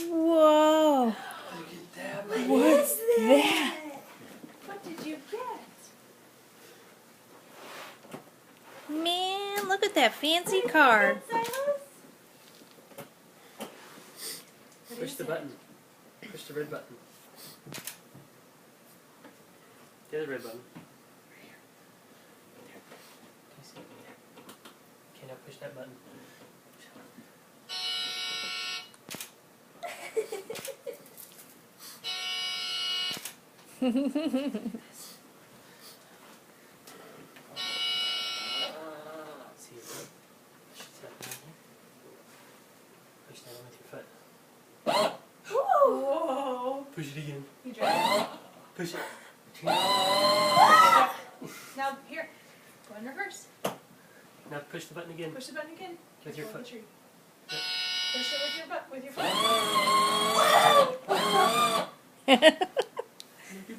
Whoa. Look at that. What's that? What did you get? Man, look at that fancy car. Push the button. Push the red button. The other red button. There. Can you see it? There. Okay, now push that button. See it? Push that button here. Push that one with your foot. Whoa! Push it again. You drive it. Push it. Now here, go in reverse. Now push the button again. Push the button again. With your Pull the foot. tree. Yep. Push it with your butt. With your foot. Look at that. What do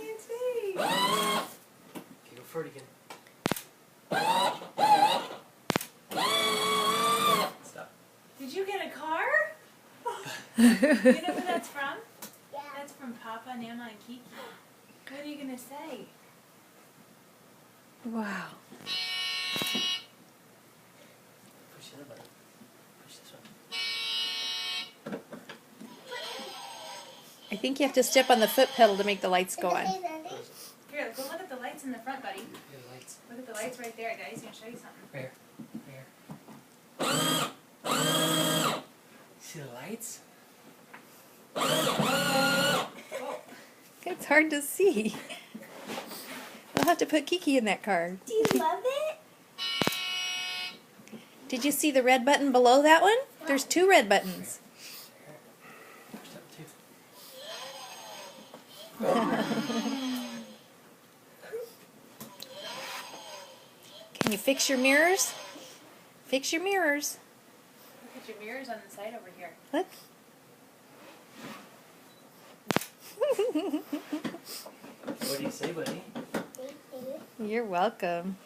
you see? Okay, go for it again. Stop. Did you get a car? You know who that's from? Yeah. That's from Papa, Nana, and Kiki. What are you gonna say? Wow. Push the other button. Push this one. I think you have to step on the foot pedal to make the lights go on. Close it. Here, go look at the lights in the front, buddy. Here are the lights. Look at the lights right there. Daddy's gonna show you something. Right here. Right here. See the lights? It's hard to see. We'll have to put Kiki in that car. Do you love it? Did you see the red button below that one? There's two red buttons. Push that one too. Can you fix your mirrors? Fix your mirrors. Look at your mirrors on the side over here. Look. What do you say, buddy? You're welcome.